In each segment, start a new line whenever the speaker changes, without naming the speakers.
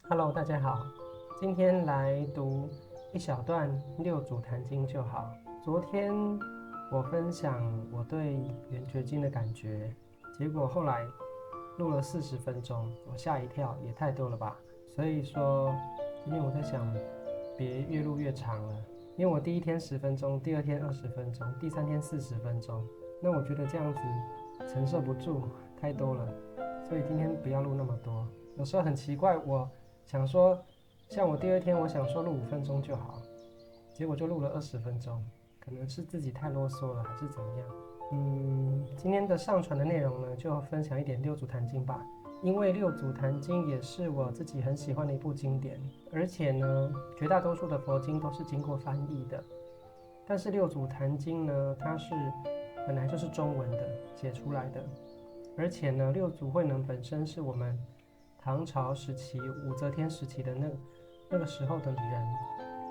Hello，大家好，今天来读一小段六祖坛经就好。昨天我分享我对圆觉经的感觉，结果后来录了40分钟，我吓一跳，也太多了吧。所以说，今天我在想，别越录越长了，因为我第一天10分钟，第二天20分钟，第3天40分钟，那我觉得这样子承受不住，太多了，所以今天不要录那么多。有时候很奇怪，我想说，像我第二天我想说录5分钟就好，结果就录了20分钟，可能是自己太啰嗦了，还是怎么样？今天的上传的内容呢，就分享一点六祖坛经吧。因为六祖坛经也是我自己很喜欢的一部经典，而且呢，绝大多数的佛经都是经过翻译的，但是六祖坛经呢，它是本来就是中文的写出来的，而且呢，六祖慧能本身是我们唐朝时期武则天时期的那个时候的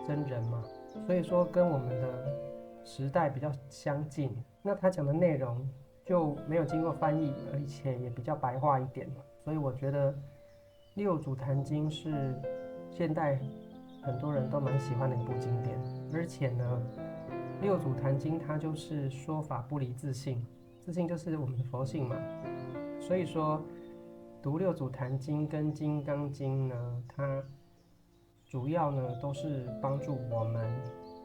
真人嘛，所以说跟我们的时代比较相近。那他讲的内容就没有经过翻译，而且也比较白话一点，所以我觉得六祖坛经是现代很多人都蛮喜欢的一部经典。而且呢，六祖坛经它就是说法不离自性，自性就是我们的佛性嘛。所以说，读六祖坛经跟金刚经呢，它主要呢都是帮助我们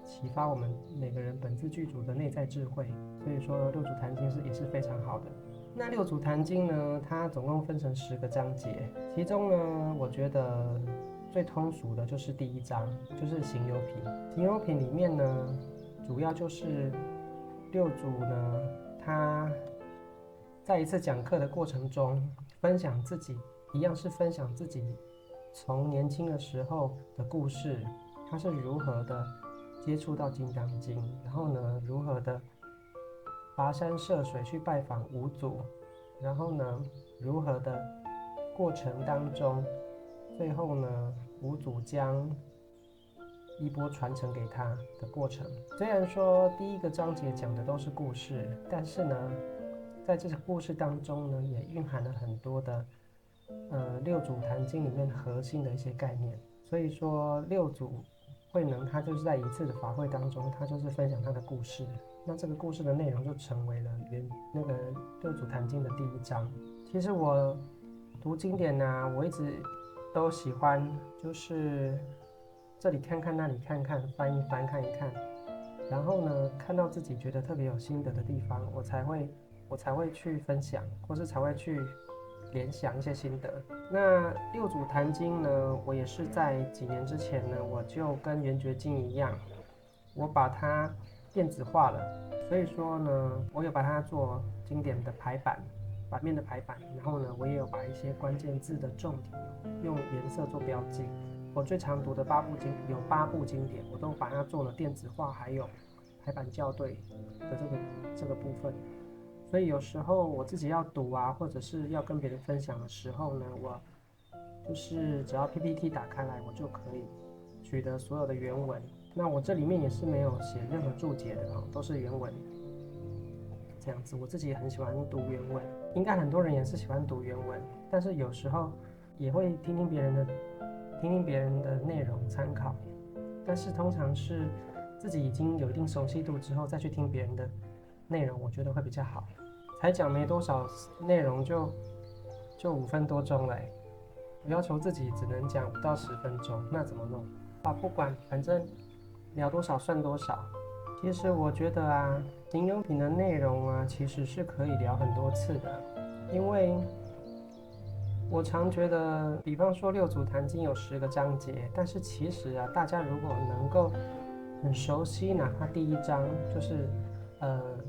启发我们每个人本自具足的内在智慧。所以说，六祖坛经也是非常好的。那六祖坛经呢，它总共分成10个章节，其中呢，我觉得最通俗的就是第1章，就是行有品。行有品里面呢，主要就是六祖呢，他在一次讲课的过程中，分享自己，一样是分享自己从年轻的时候的故事，他是如何的接触到《金刚经》，然后呢，如何的跋山涉水去拜访五祖，然后呢，如何的过程当中，最后呢，五祖将衣钵传承给他的过程。虽然说第1个章节讲的都是故事，但是呢，在这个故事当中呢，也蕴含了很多的六祖坛经里面核心的一些概念。所以说六祖慧能他就是在一次的法会当中，他就是分享他的故事。那这个故事的内容就成为了那个六祖坛经的第1章。其实我读经典呢，我一直都喜欢，就是这里看看那里看看，翻一翻看一看，然后呢，看到自己觉得特别有心得的地方，我才会去分享，或是才会去联想一些心得。那六祖坛经呢，我也是在几年之前呢，我就跟圆觉经一样，我把它电子化了。所以说呢，我有把它做经典的排版，版面的排版，然后呢，我也有把一些关键字的重点用颜色做标记。我最常读的有8部经典，我都把它做了电子化，还有排版校对的这个部分。所以有时候我自己要读啊，或者是要跟别人分享的时候呢，我就是只要 PPT 打开来，我就可以取得所有的原文。那我这里面也是没有写任何注解的哦，都是原文。这样子，我自己也很喜欢读原文，应该很多人也是喜欢读原文，但是有时候也会听听别人的内容参考，但是通常是自己已经有一定熟悉度之后再去听别人的内容，我觉得会比较好。才讲没多少内容就5分多钟了，我要求自己只能讲5到10分钟，那怎么弄？不管，反正聊多少算多少。其实我觉得啊，行有品的内容啊，其实是可以聊很多次的，因为我常觉得，比方说六祖坛经有10个章节，但是其实啊，大家如果能够很熟悉，哪怕第1章就是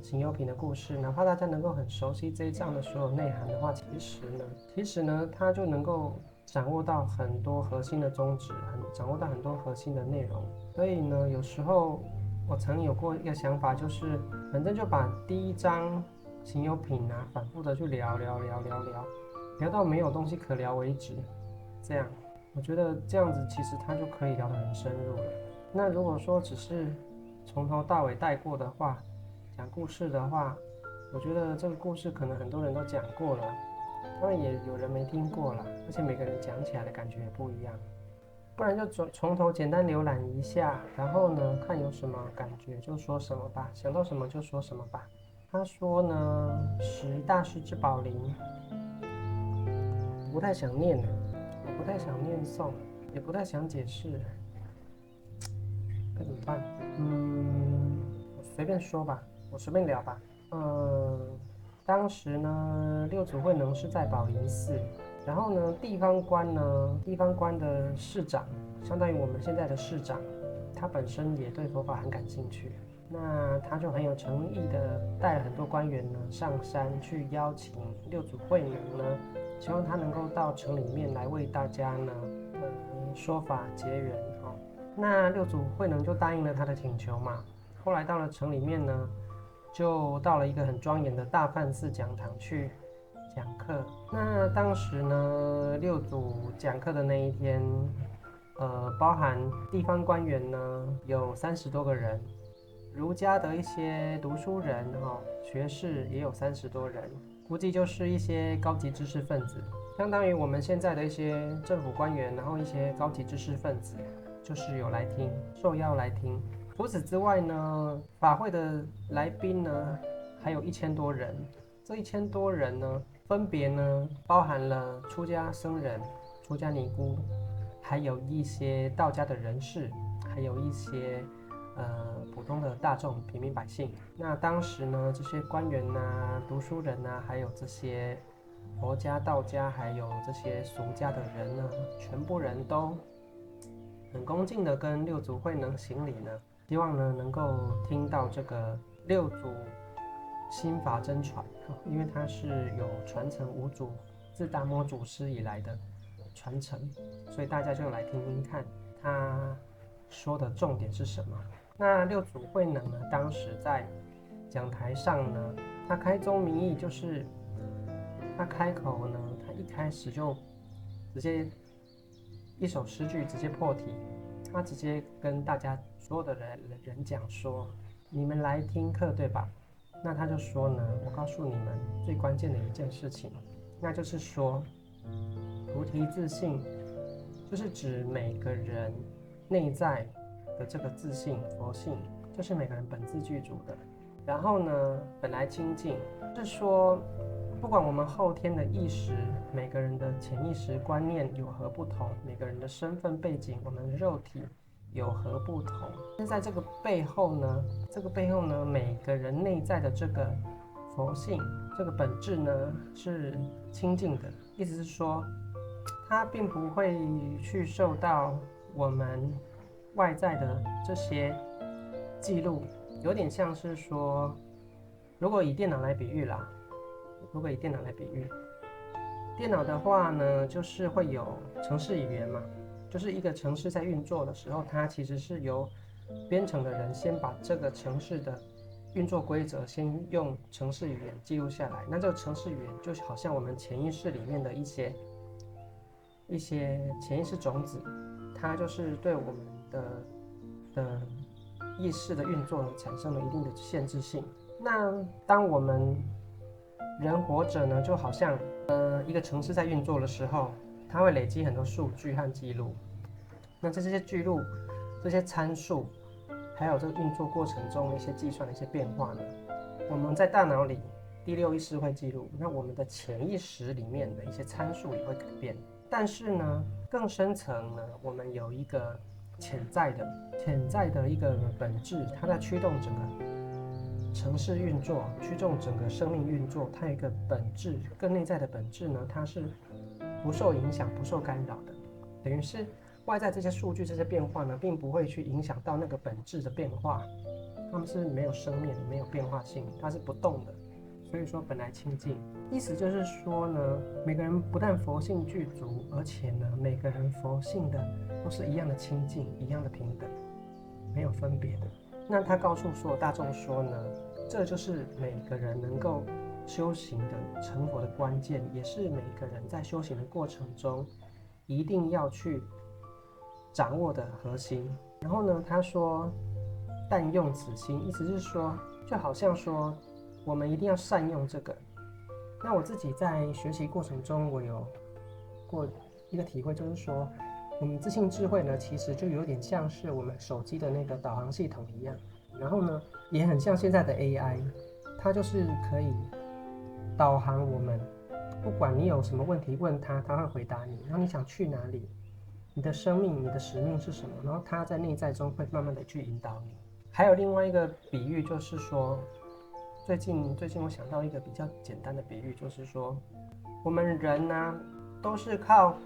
行有品的故事，哪怕大家能够很熟悉这一章的所有内涵的话，其实呢，他就能够掌握到很多核心的宗旨，掌握到很多核心的内容。所以呢，有时候我曾有过一个想法，就是反正就把第1章行有品啊，反复的去聊到没有东西可聊为止。这样，我觉得这样子其实他就可以聊得很深入了。那如果说只是从头到尾带过的话，讲故事的话，我觉得这个故事可能很多人都讲过了，当然也有人没听过啦。而且每个人讲起来的感觉也不一样。不然就从头简单浏览一下，然后呢，看有什么感觉就说什么吧，想到什么就说什么吧。他说呢，10大师之宝林，不太想念，我不太想念诵，也不太想解释，该怎么办？我随便说吧，我随便聊吧。当时呢，六祖慧能是在宝林寺，然后呢，地方官的市长，相当于我们现在的市长，他本身也对佛法很感兴趣，那他就很有诚意的带了很多官员呢上山去邀请六祖慧能呢，希望他能够到城里面来为大家呢，说法结缘哦。那六祖慧能就答应了他的请求嘛。后来到了城里面呢，就到了一个很庄严的大梵寺讲堂去讲课。那当时呢，六祖讲课的那一天，包含地方官员呢有30多个人，儒家的一些读书人学士也有30多人，估计就是一些高级知识分子，相当于我们现在的一些政府官员，然后一些高级知识分子，就是有来听，受邀来听。除此之外呢，法会的来宾呢还有1000多人。这1000多人呢，分别呢包含了出家僧人、出家尼姑，还有一些道家的人士，还有一些普通的大众平民百姓。那当时呢，这些官员啊、读书人啊，还有这些佛家、道家，还有这些俗家的人呢，全部人都很恭敬的跟六祖慧能行礼呢。希望呢能够听到这个六祖心法真传，因为它是有传承五祖自达摩祖师以来的传承，所以大家就来听听看他说的重点是什么。那六祖慧能呢，当时在讲台上呢，他开宗明义，就是他开口呢，他一开始就直接一首诗句直接破题，他直接跟大家所有的人讲说，你们来听课对吧？那他就说呢，我告诉你们最关键的一件事情，那就是说，菩提自信，就是指每个人内在的这个自信、佛性，就是每个人本自具足的。然后呢，本来清净，是说，不管我们后天的意识，每个人的潜意识观念有何不同，每个人的身份背景，我们的肉体有何不同？但在这个背后呢，每个人内在的这个佛性，这个本质呢是清净的。意思是说，它并不会去受到我们外在的这些记录，有点像是说，如果以电脑来比喻，电脑的话呢，就是会有程式语言嘛。就是一个程式在运作的时候，它其实是由编程的人先把这个程式的运作规则先用程式语言记录下来。那这个程式语言就好像我们潜意识里面的一些潜意识种子，它就是对我们的意识的运作产生了一定的限制性。那当我们人活着呢，就好像一个程式在运作的时候，它会累积很多数据和记录。那这些记录、这些参数，还有这个运作过程中的一些计算的一些变化呢，我们在大脑里第六意识会记录，那我们的潜意识里面的一些参数也会改变。但是呢，更深层呢，我们有一个潜在的一个本质，它在驱动整个程式运作，驱动整个生命运作。它有一个本质，更内在的本质呢，它是不受影响、不受干扰的。等于是外在这些数据、这些变化呢，并不会去影响到那个本质的变化，它们是没有生命、没有变化性，它是不动的。所以说本来清净，意思就是说呢，每个人不但佛性具足，而且呢，每个人佛性的都是一样的清净，一样的平等，没有分别的。那他告诉所有大众说呢，这就是每个人能够修行的成佛的关键，也是每个人在修行的过程中一定要去掌握的核心。然后呢，他说但用此心，意思是说，就好像说我们一定要善用这个。那我自己在学习过程中，我有过一个体会，就是说，我们自信智慧呢，其实就有点像是我们手机的那个导航系统一样，然后呢，也很像现在的 AI，它就是可以导航我们，不管你有什么问题问它，它会回答你，然后你想去哪里，你的生命、你的使命是什么，然后它在内在中会慢慢的去引导你。还有另外一个比喻，就是说，最近我想到一个比较简单的比喻，就是说，我们人呢、都是靠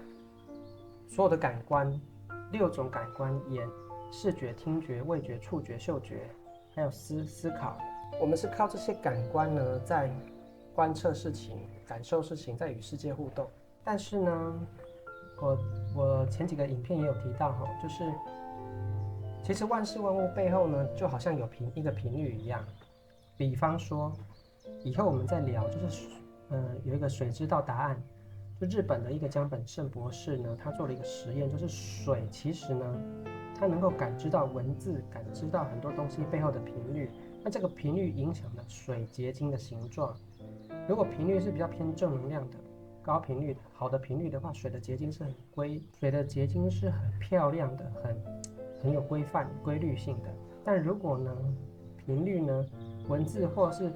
所有的感官，6种感官：眼、视觉、听觉、味觉、触觉、嗅觉，还有思考。我们是靠这些感官呢，在观测事情、感受事情，在与世界互动。但是呢，我前几个影片也有提到哈，就是其实万事万物背后呢，就好像有一个频率一样。比方说，以后我们再聊，就是有一个水知道答案，就日本的一个江本胜博士呢，他做了一个实验，就是水其实呢，它能够感知到文字，感知到很多东西背后的频率。那这个频率影响了水结晶的形状。如果频率是比较偏正能量的、高频率的、好的频率的话，水的结晶是很漂亮的，很有规律性的。但如果呢，频率呢，文字或是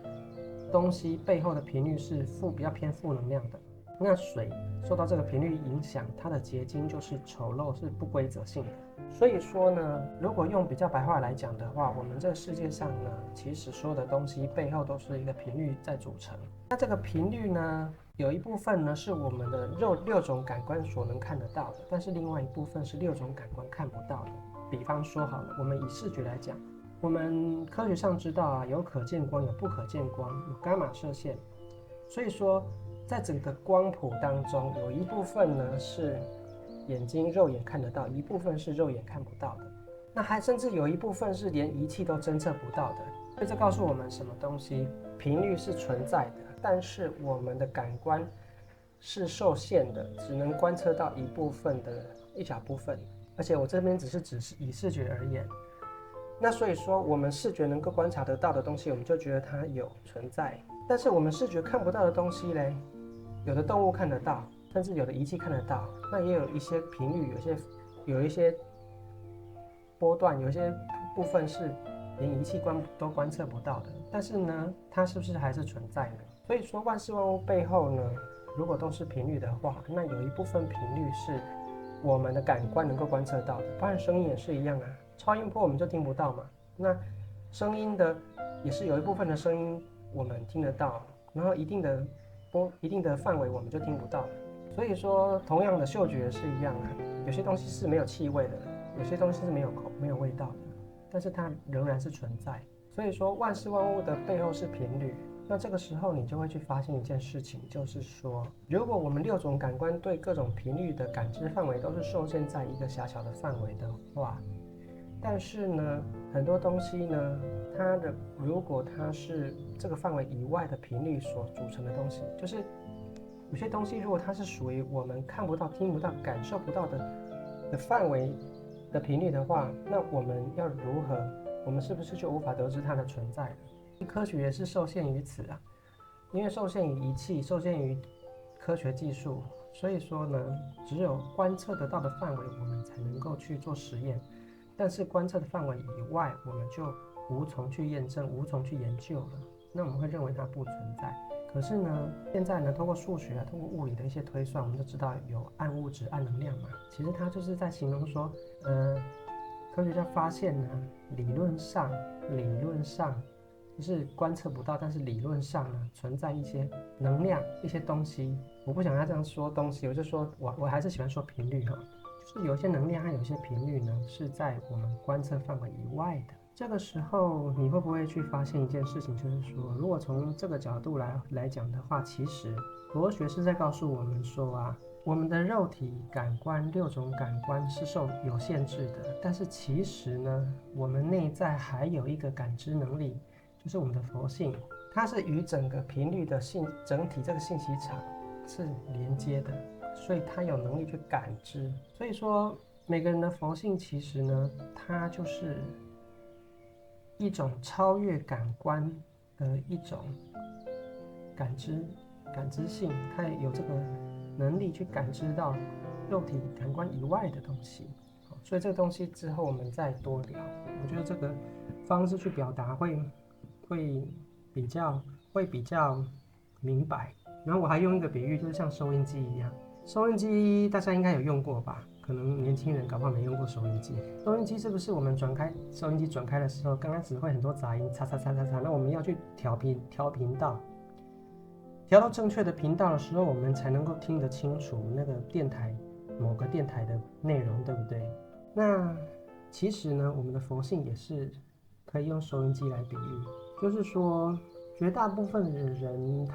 东西背后的频率是比较偏负能量的，那水受到这个频率影响，它的结晶就是丑陋，是不规则性的。所以说呢，如果用比较白话来讲的话，我们这个世界上呢，其实所有的东西背后都是一个频率在组成。那这个频率呢，有一部分呢是我们的六种感官所能看得到的，但是另外一部分是6种感官看不到的。比方说好了，我们以视觉来讲，我们科学上知道啊，有可见光，有不可见光，有伽马射线。所以说，在整个光谱当中，有一部分呢是肉眼看得到，一部分是肉眼看不到的。那还甚至有一部分是连仪器都侦测不到的。所以这告诉我们什么东西？频率是存在的，但是我们的感官是受限的，只能观测到一小部分。而且我这边只是以视觉而言。那所以说，我们视觉能够观察得到的东西，我们就觉得它有存在。但是我们视觉看不到的东西嘞，有的动物看得到，甚至有的仪器看得到。那也有一些频率，有一些波段，有一些部分是连仪器都观测不到的。但是呢，它是不是还是存在呢？所以说，万事万物背后呢，如果都是频率的话，那有一部分频率是我们的感官能够观测到的，包含声音也是一样啊。超音波我们就听不到嘛，那声音的也是有一部分的声音我们听得到，然后一定的范围我们就听不到了。所以说，同样的嗅觉是一样的，有些东西是没有气味的，有些东西是没有味道的，但是它仍然是存在。所以说，万事万物的背后是频率。那这个时候你就会去发现一件事情，就是说，如果我们6种感官对各种频率的感知范围都是受限在一个狭小的范围的话，但是呢，很多东西呢，如果它是这个范围以外的频率所组成的东西，就是有些东西如果它是属于我们看不到、听不到、感受不到的范围的频率的话，那我们要如何？我们是不是就无法得知它的存在了？科学也是受限于此啊，因为受限于仪器，受限于科学技术，所以说呢，只有观测得到的范围，我们才能够去做实验。但是观测的范围以外，我们就无从去验证，无从去研究了。那我们会认为它不存在。可是呢，现在呢，通过数学啊，通过物理的一些推算，我们就知道有暗物质、暗能量嘛。其实它就是在形容说，科学家发现呢，理论上就是观测不到，但是理论上呢，存在一些能量、一些东西。我不想要这样说东西，我就说我还是喜欢说频率哈，就是有一些能量和有一些频率呢，是在我们观测范围以外的。这个时候，你会不会去发现一件事情，就是说，如果从这个角度来讲的话，其实佛学是在告诉我们说啊，我们的肉体感官6种感官是有限制的，但是其实呢，我们内在还有一个感知能力，就是我们的佛性，它是与整个频率的整体这个信息场是连接的，所以它有能力去感知。所以说，每个人的佛性其实呢，它就是一种超越感官的一种感知性，它有这个能力去感知到肉体感官以外的东西。所以这个东西之后我们再多聊。我觉得这个方式去表达会比较明白。然后我还用一个比喻，就是像收音机一样。收音机大家应该有用过吧？可能年轻人搞不好没用过收音机。收音机是不是我们收音机转开的时候，刚开始会很多杂音，嚓嚓嚓嚓嚓，那我们要去调频道，调到正确的频道的时候，我们才能够听得清楚那个某个电台的内容，对不对？那其实呢，我们的佛性也是可以用收音机来比喻，就是说，绝大部分的人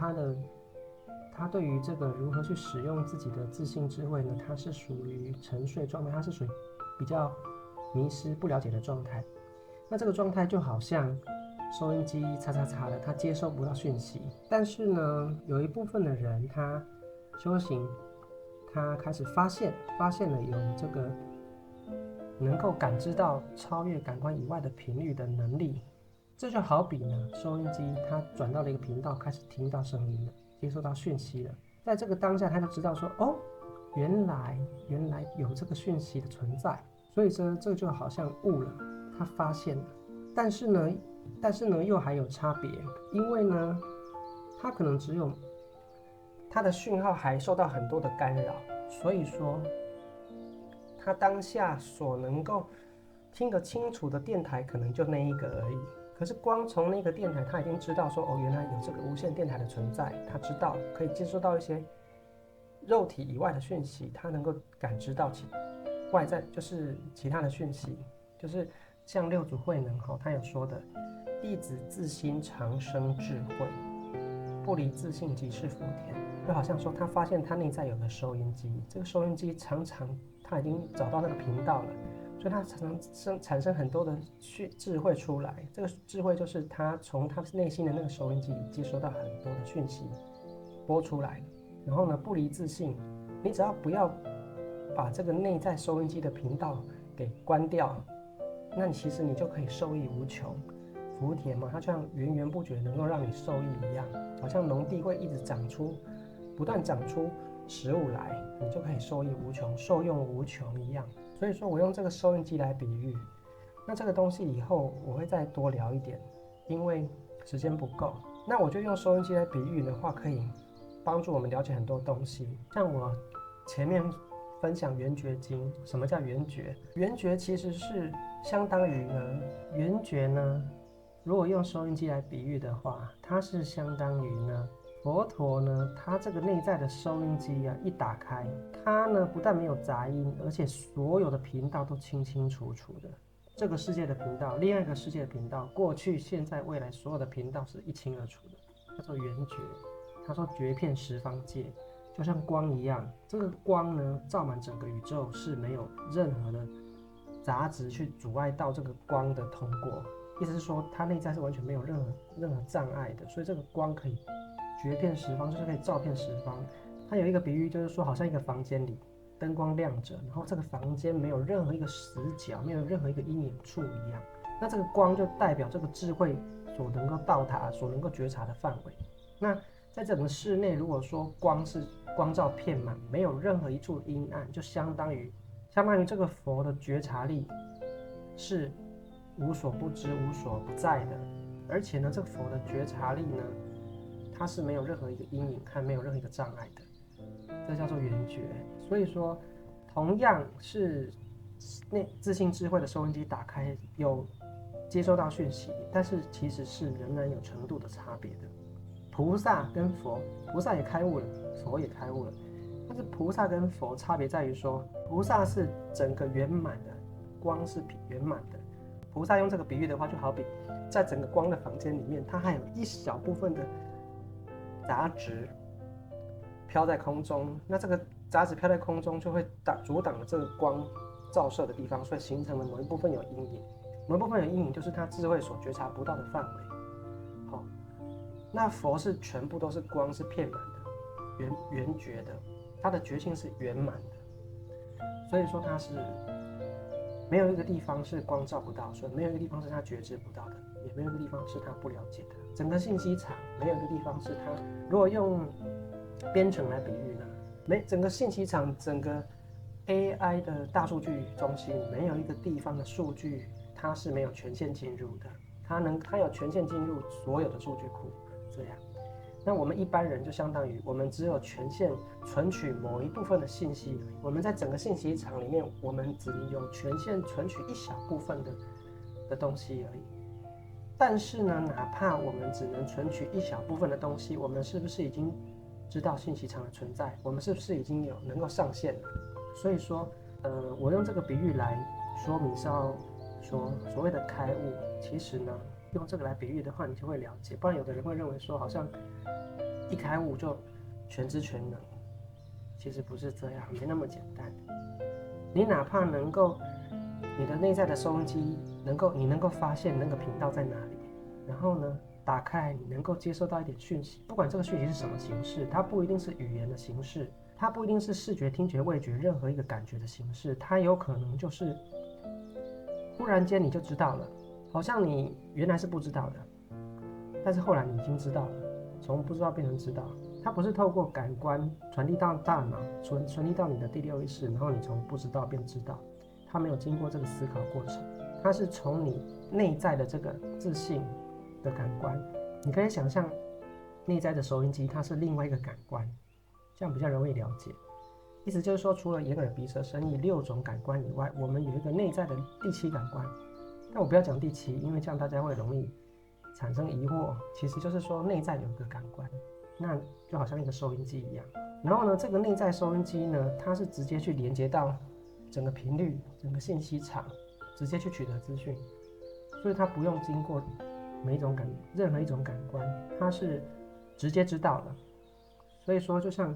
他对于这个如何去使用自己的自性智慧呢，他是属于沉睡状态，他是属于比较迷失、不了解的状态。那这个状态就好像收音机嚓嚓嚓的，他接收不到讯息。但是呢，有一部分的人他修行，他开始发现了有这个能够感知到超越感官以外的频率的能力。这就好比呢，收音机它转到了一个频道，开始听到声音了，接收到讯息了。在这个当下，他就知道说，哦，原来有这个讯息的存在。所以说，这就好像悟了，他发现了。但是呢，又还有差别，因为呢，他可能只有他的讯号还受到很多的干扰，所以说他当下所能够听得清楚的电台可能就那一个而已。可是光从那个电台，他已经知道说，哦，原来有这个无线电台的存在，他知道可以接收到一些肉体以外的讯息，他能够感知到外在就是其他的讯息，就是像六祖慧能他有说的，弟子自心常生智慧，不离自性即是福田。就好像说他发现他内在有个收音机，这个收音机常常他已经找到那个频道了。所以它产生很多的智慧出来，这个智慧就是他从他内心的那个收音机里接收到很多的讯息播出来，然后呢不离自性，你只要不要把这个内在收音机的频道给关掉，那其实你就可以受益无穷。福田嘛，它就像源源不绝能够让你受益一样，好像农地会一直不断长出食物来，你就可以受益无穷，受用无穷一样。所以说我用这个收音机来比喻，那这个东西以后我会再多聊一点，因为时间不够。那我就用收音机来比喻的话，可以帮助我们了解很多东西。像我前面分享圆觉经，什么叫圆觉？圆觉其实是相当于呢，圆觉呢，如果用收音机来比喻的话，它是相当于呢，佛陀呢，他这个内在的收音机一打开，它呢不但没有杂音，而且所有的频道都清清楚楚的。这个世界的频道，另外一个世界的频道，过去、现在、未来所有的频道是一清二楚的，叫做圆觉。他说觉遍十方界，就像光一样，这个光呢照满整个宇宙，是没有任何的杂质去阻碍到这个光的通过。意思是说，它内在是完全没有任何障碍的，所以这个光可以觉遍十方，就是可以照遍十方。它有一个比喻，就是说好像一个房间里灯光亮着，然后这个房间没有任何一个死角，没有任何一个阴影处一样。那这个光就代表这个智慧所能够到达、所能够觉察的范围。那在整个室内，如果说光是光照遍满，没有任何一处阴暗，就相当于这个佛的觉察力是无所不知、无所不在的。而且呢，这个佛的觉察力呢，它是没有任何一个阴影和没有任何一个障碍的，这叫做圆觉。所以说，同样是自性智慧的收音机打开，有接收到讯息，但是其实是仍然有程度的差别的。菩萨跟佛，菩萨也开悟了，佛也开悟了，但是菩萨跟佛差别在于说，菩萨是整个圆满的，光是圆满的。菩萨用这个比喻的话，就好比在整个光的房间里面，它还有一小部分的杂质飘在空中，那这个杂质飘在空中就会阻挡了这个光照射的地方，所以形成了某一部分有阴影。某一部分有阴影就是他智慧所觉察不到的范围。好，那佛是全部都是光，是遍满的，圆觉的，他的觉性是圆满的，所以说他是没有一个地方是光照不到，所以没有一个地方是他觉知不到的，也没有一个地方是他不了解的。整个信息场没有一个地方是他，如果用编程来比喻呢，整个信息场整个 AI 的大数据中心没有一个地方的数据它是没有权限进入的，它有权限进入所有的数据库，这样。那我们一般人就相当于我们只有权限存取某一部分的信息，我们在整个信息场里面，我们只有权限存取一小部分的东西而已。但是呢，哪怕我们只能存取一小部分的东西，我们是不是已经知道信息场的存在？我们是不是已经有能够上线了？所以说，我用这个比喻来说明是要说所谓的开悟，其实呢，用这个来比喻的话，你就会了解。不然有的人会认为说，好像一开悟就全知全能，其实不是这样，没那么简单。你哪怕能够，你的内在的收音机你能够发现那个频道在哪里，然后呢，打开你能够接收到一点讯息，不管这个讯息是什么形式，它不一定是语言的形式。它不一定是视觉、听觉、味觉任何一个感觉的形式，它有可能就是忽然间你就知道了，好像你原来是不知道的，但是后来你已经知道了，从不知道变成知道。它不是透过感官传递到大脑，传递到你的第六意识，然后你从不知道变知道，它没有经过这个思考过程，它是从你内在的这个自信的感官。你可以想象内在的收音机，它是另外一个感官。这样比较容易了解，意思就是说，除了眼耳鼻舌身意6种感官以外，我们有一个内在的第7感官。但我不要讲第7，因为这样大家会容易产生疑惑。其实就是说，内在有一个感官，那就好像一个收音机一样。然后呢，这个内在收音机呢，它是直接去连接到整个频率、整个信息场，直接去取得资讯，所以它不用经过任何一种感官，它是直接知道了。所以说，就像，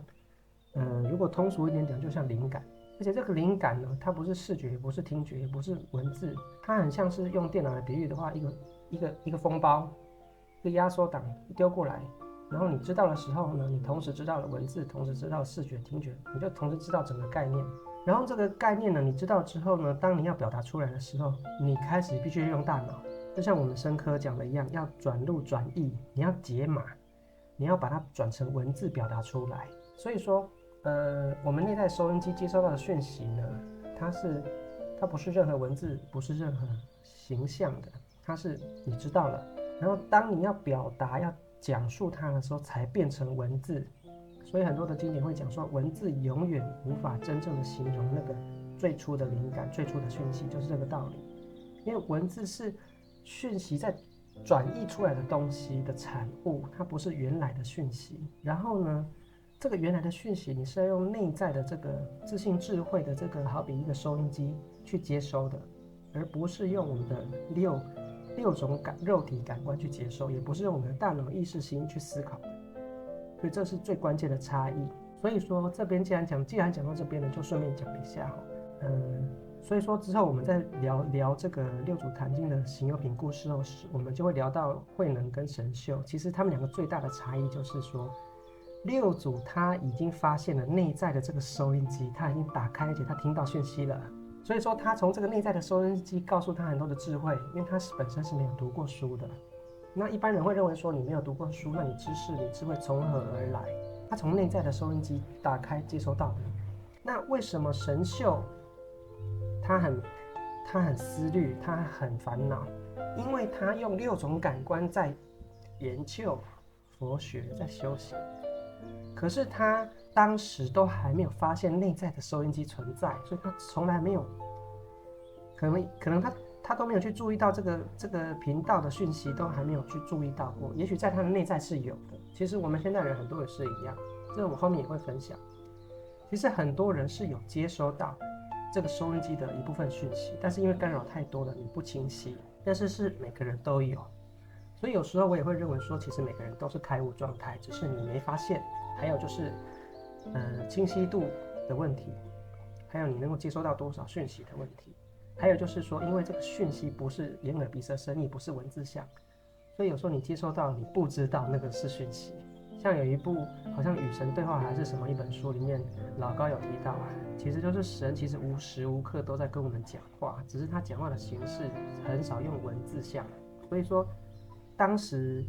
如果通俗一点讲，就像灵感。而且这个灵感呢，它不是视觉，也不是听觉，也不是文字，它很像是用电脑来比喻的话，一个封包，一个压缩档丢过来，然后你知道的时候呢，你同时知道了文字，同时知道视觉、听觉，你就同时知道整个概念。然后这个概念呢，你知道之后呢，当你要表达出来的时候，你开始必须用大脑，就像我们生科讲的一样，要转录转译，你要解码。你要把它转成文字表达出来，所以说，我们内在收音机接收到的讯息呢，它不是任何文字，不是任何形象的，它是你知道了，然后当你要表达、要讲述它的时候，才变成文字。所以很多的经典会讲说，文字永远无法真正的形容那个最初的灵感、最初的讯息，就是这个道理。因为文字是讯息在转译出来的东西的产物，它不是原来的讯息。然后呢，这个原来的讯息，你是要用内在的这个自信智慧的这个，好比一个收音机去接收的，而不是用我们的六种肉体感官去接收，也不是用我们的大脑意识心去思考的。所以这是最关键的差异。所以说这边既然讲到这边呢，就顺便讲一下所以说之后我们在聊这个六祖坛经的行有品故事后，我们就会聊到慧能跟神秀。其实他们两个最大的差异就是说，六祖他已经发现了内在的这个收音机，他已经打开，而且他听到讯息了。所以说他从这个内在的收音机告诉他很多的智慧，因为他本身是没有读过书的。那一般人会认为说，你没有读过书，那你知识、你智慧从何而来？他从内在的收音机打开接收到的。那为什么神秀他很思虑，他很烦恼，因为他用6种感官在研究佛学，在修行。可是他当时都还没有发现内在的收音机存在，所以他从来没有，可能他都没有去注意到这个频道的讯息，都还没有去注意到过。也许在他的内在是有的。其实我们现代人很多也是一样，这个我后面也会分享。其实很多人是有接收到这个收音机的一部分讯息，但是因为干扰太多了，你不清晰。但是每个人都有，所以有时候我也会认为说，其实每个人都是开悟状态，只是你没发现。还有就是，清晰度的问题，还有你能够接收到多少讯息的问题，还有就是说，因为这个讯息不是眼耳鼻舌身意，不是文字像，所以有时候你接收到，你不知道那个是讯息。像有一部好像《与神对话》还是什么一本书里面，老高有提到其实就是神其实无时无刻都在跟我们讲话，只是他讲话的形式很少用文字像。所以说，当时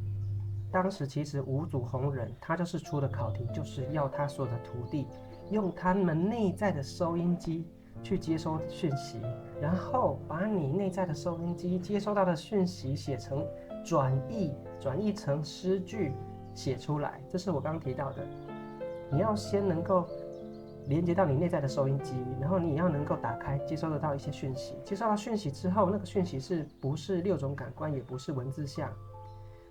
其实五祖弘忍他就是出的考题，就是要他所有的徒弟用他们内在的收音机去接收讯息，然后把你内在的收音机接收到的讯息写成转译成诗句写出来。这是我刚刚提到的，你要先能够连接到你内在的收音机，然后你也要能够打开接收得到一些讯息。接收到讯息之后，那个讯息是不是6种感官，也不是文字像，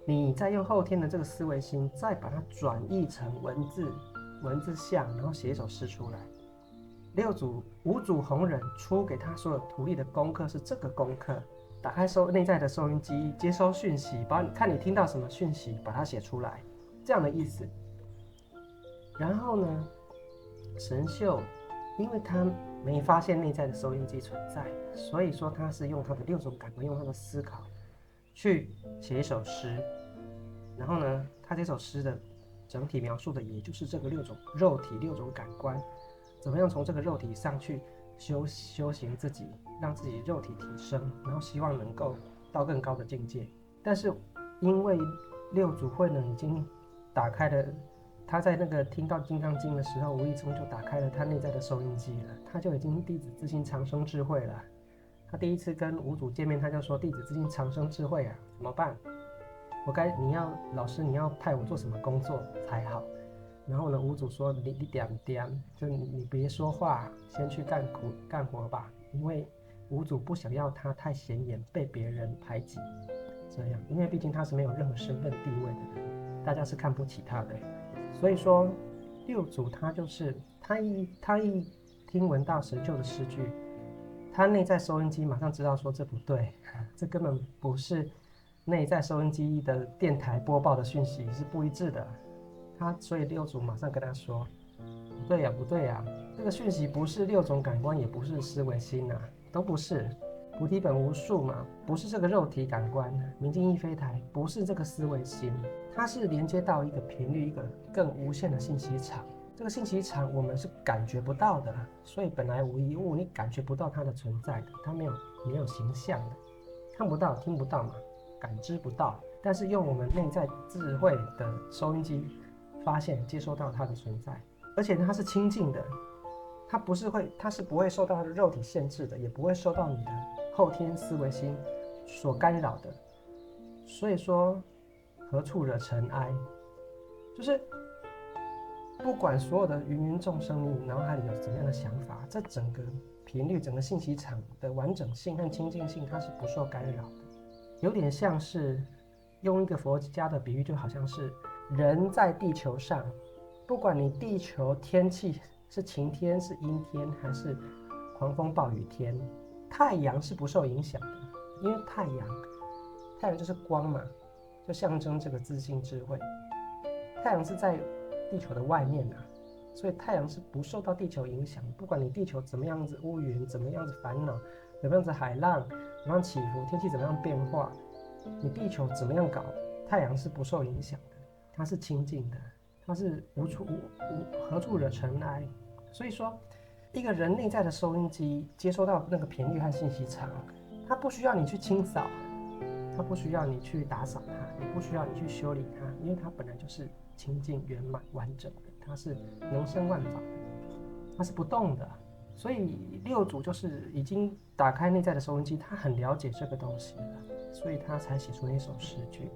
你再用后天的这个思维心再把它转译成文字像，然后写一首诗出来。五祖弘忍出给他所有徒弟的功课是这个功课：打开内在的收音机，接收讯息，看你听到什么讯息，把它写出来，这样的意思。然后呢，神秀因为他没发现内在的收音机存在，所以说他是用他的6种感官，用他的思考去写一首诗。然后呢，他这首诗的整体描述的也就是这个6种肉体6种感官，怎么样从这个肉体上去修行自己，让自己肉体提升，然后希望能够到更高的境界。但是因为六祖慧能已经打开了，他在那个听到《金刚经》的时候，无意中就打开了他内在的收音机了，他就已经弟子自心长生智慧了。他第一次跟五祖见面，他就说：“弟子自心长生智慧啊，怎么办？老师你要派我做什么工作才好？”然后呢，五祖说：“你点，就你别说话，先去干活吧。”因为五祖不想要他太显眼，被别人排挤。这样，因为毕竟他是没有任何身份地位的人，大家是看不起他的。所以说，六祖他就是他一听闻到神秀的诗句，他内在收音机马上知道说这不对，这根本不是内在收音机的电台播报的讯息，是不一致的。所以六祖马上跟他说：“不对呀，这个讯息不是6种感官，也不是思维心啊，都不是。菩提本无树嘛，不是这个肉体感官；明镜亦非台，不是这个思维心。它是连接到一个频率，一个更无限的信息场。这个信息场我们是感觉不到的，所以本来无一物，你感觉不到它的存在的，它没有形象的，看不到、听不到嘛，感知不到。但是用我们内在智慧的收音机发现、接收到它的存在，而且它是清净的，它是不会受到它的肉体限制的，也不会受到你的后天思维心所干扰的。所以说，何处惹尘埃？就是不管所有的芸芸众生，你脑海里有怎么样的想法，这整个频率、整个信息场的完整性和清净性，它是不受干扰的。有点像是用一个佛家的比喻，就好像是人在地球上，不管你地球天气是晴天、是阴天，还是狂风暴雨天，太阳是不受影响的，因为太阳就是光嘛，就象征这个自信智慧。太阳是在地球的外面啊，所以太阳是不受到地球影响。不管你地球怎么样子乌云，怎么样子烦恼，怎么样子海浪，怎么样起伏，天气怎么样变化，你地球怎么样搞，太阳是不受影响的，它是清净的，它是何处惹尘埃。所以说，一个人内在的收音机接收到那个频率和信息场，它不需要你去清扫，它不需要你去打扫它，也不需要你去修理它，因为它本来就是清净圆满完整的，它是能生万法的，它是不动的。所以六祖就是已经打开内在的收音机，他很了解这个东西了，所以他才写出那首诗句。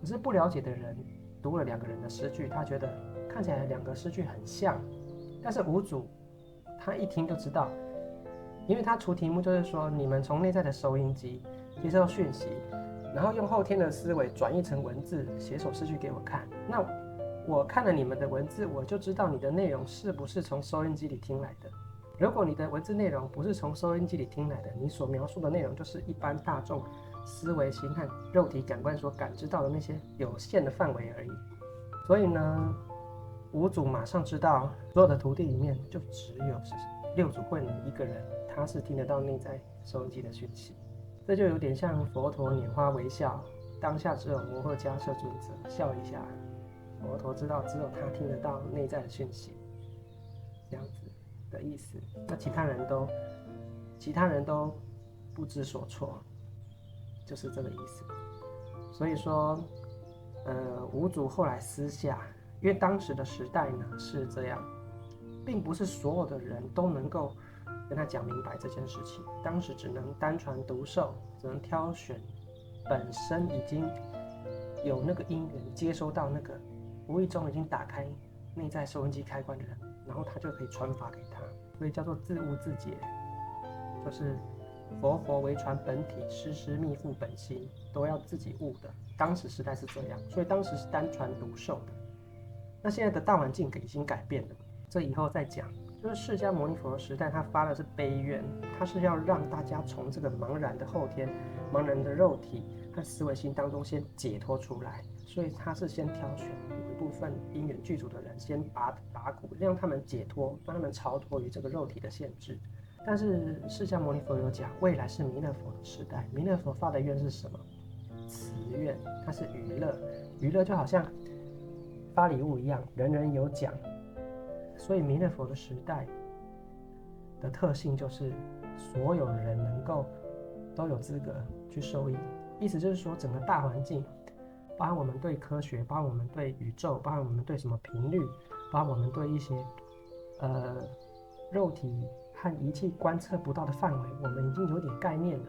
可是不了解的人读了2个人的诗句，他觉得看起来2个诗句很像，但是五祖他一听就知道，因为他出题目就是说，你们从内在的收音机接收讯息，然后用后天的思维转译成文字，写首诗句给我看。那我看了你们的文字，我就知道你的内容是不是从收音机里听来的。如果你的文字内容不是从收音机里听来的，你所描述的内容就是一般大众思维心和肉体感官所感知到的那些有限的范围而已。所以呢，五祖马上知道，所有的徒弟里面就只有六祖慧能一个人，他是听得到内在收音机的讯息。这就有点像佛陀拈花微笑，当下只有摩诃迦摄尊者笑一下，佛陀知道只有他听得到内在的讯息，这样子的意思。那其他人都不知所措，就是这个意思。所以说，五祖后来私下，因为当时的时代呢是这样，并不是所有的人都能够跟他讲明白这件事情。当时只能单传独授，只能挑选本身已经有那个因缘接收到那个无意中已经打开内在收音机开关的人，然后他就可以传法给他，所以叫做自悟自解，就是佛为传本体，师密付本心，都要自己悟的。当时时代是这样，所以当时是单传独授的。那现在的大环境已经改变了，这以后再讲。就是释迦牟尼佛的时代，他发的是悲愿，他是要让大家从这个茫然的后天、茫然的肉体和思维心当中先解脱出来，所以他是先挑选有一部分因缘具足的人，先拔骨，让他们解脱，让他们超脱于这个肉体的限制。但是释迦牟尼佛有讲，未来是弥勒佛的时代，弥勒佛发的愿是什么？慈愿，它是娱乐，娱乐就好像发礼物一样，人人有奖。所以弥勒佛的时代的特性就是所有人能够都有资格去受益，意思就是说整个大环境，包含我们对科学，包含我们对宇宙，包含我们对什么频率，包含我们对一些肉体和仪器观测不到的范围，我们已经有点概念了，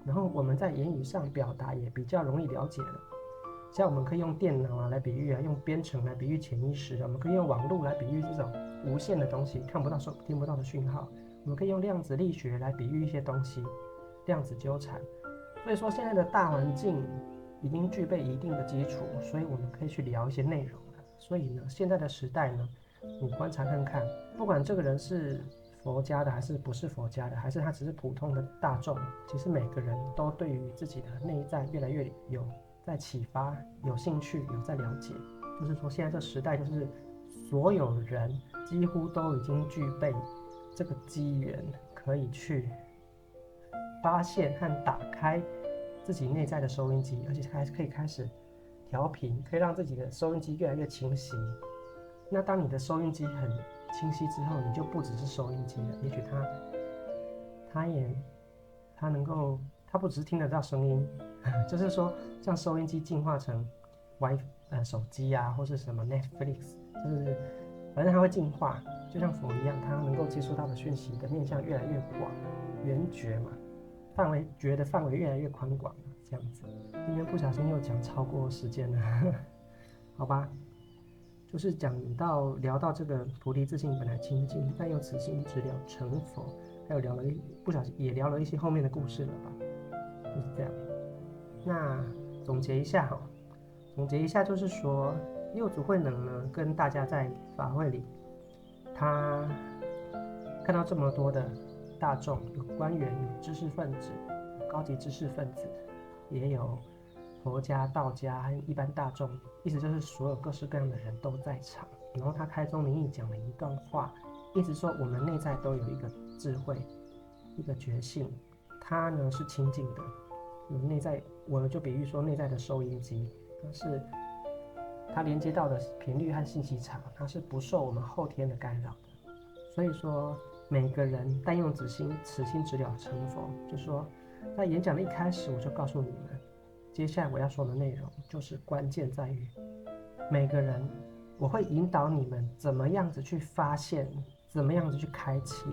然后我们在言语上表达也比较容易了解了。像我们可以用电脑来比喻用编程来比喻潜意识，我们可以用网络来比喻这种无线的东西，看不到、听不到的讯号。我们可以用量子力学来比喻一些东西，量子纠缠。所以说，现在的大环境已经具备一定的基础，所以我们可以去聊一些内容了。所以呢，现在的时代呢，你观察看看，不管这个人是佛家的还是不是佛家的，还是他只是普通的大众，其实每个人都对于自己的内在越来越有在启发，有兴趣，有在了解。就是说，现在这时代就是所有人几乎都已经具备这个机缘，可以去发现和打开自己内在的收音机，而且还可以开始调频，可以让自己的收音机越来越清晰。那当你的收音机很清晰之后，你就不只是收音机了，也许它能够，它不只是听得到声音，就是说像收音机进化成手机啊，或是什么 Netflix， 就是反正它会进化，就像佛一样，它能够接触到的讯息的面向越来越广，圆觉嘛，觉的范围越来越宽广了，这样子。今天不小心又讲超过时间了，好吧。就是聊到这个菩提自性本来清净，但又此心直了成佛，还有不小心也聊了一些后面的故事了吧，就是这样。那总结一下就是说，六祖慧能呢跟大家在法会里，他看到这么多的大众，有官员，有知识分子，有高级知识分子，也有佛家、道家和一般大众，意思就是所有各式各样的人都在场。然后他开宗明义讲了一段话，一直说我们内在都有一个智慧，一个觉性，它呢是清净的。内在，我就比喻说内在的收音机，它连接到的频率和信息场，它是不受我们后天的干扰的。所以说，每个人但用此心直了成佛。就说在演讲的一开始，我就告诉你们，接下来我要说的内容就是关键在于每个人，我会引导你们怎么样子去发现，怎么样子去开启，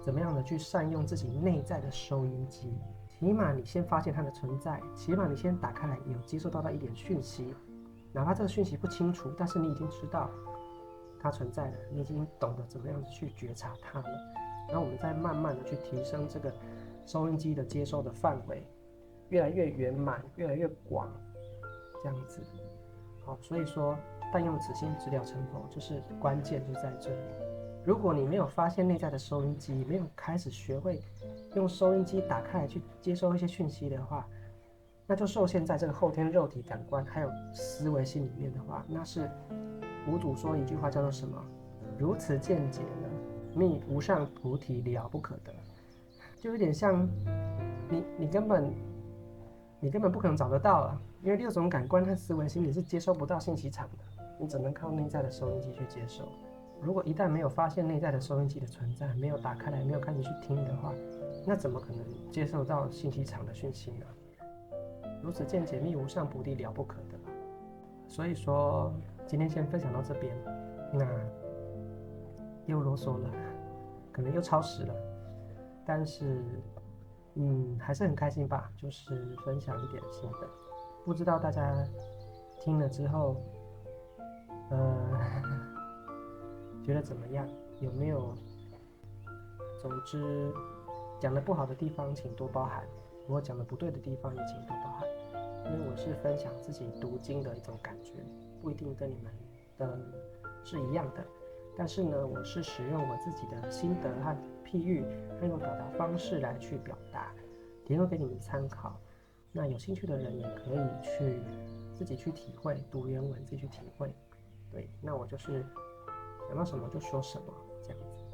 怎么样的去善用自己内在的收音机。起码你先发现它的存在，起码你先打开来，有接受到一点讯息，哪怕这个讯息不清楚，但是你已经知道它存在了，你已经懂得怎么样子去觉察它了。然后我们再慢慢的去提升这个收音机的接收的范围，越来越圆满，越来越广，这样子。好，所以说但用此心直了成佛，就是关键就在这里。如果你没有发现内在的收音机，没有开始学会用收音机打开来去接收一些讯息的话，那就受限在这个后天肉体感官还有思维心里面的话，那是五祖说一句话叫做什么？如此见解呢，觅无上菩提了不可得。就有点像你根本不可能找得到啊，因为六种感官和思维心你是接收不到信息场的，你只能靠内在的收音机去接收。如果一旦没有发现内在的收音机的存在，没有打开来，没有开始去听的话，那怎么可能接受到信息场的讯息呢？如此见解，觅无上菩提了不可得。所以说，今天先分享到这边。那又啰嗦了，可能又超时了，但是还是很开心吧，就是分享一点心得。不知道大家听了之后，觉得怎么样？有没有？总之，讲的不好的地方请多包涵，如果讲的不对的地方也请多包涵，因为我是分享自己读经的一种感觉，不一定跟你们的是一样的。但是呢，我是使用我自己的心得和譬喻那种表达方式来去表达，提供给你们参考。那有兴趣的人也可以去自己去体会，读原文自己去体会。对，那我就是想到什么就说什么这样子。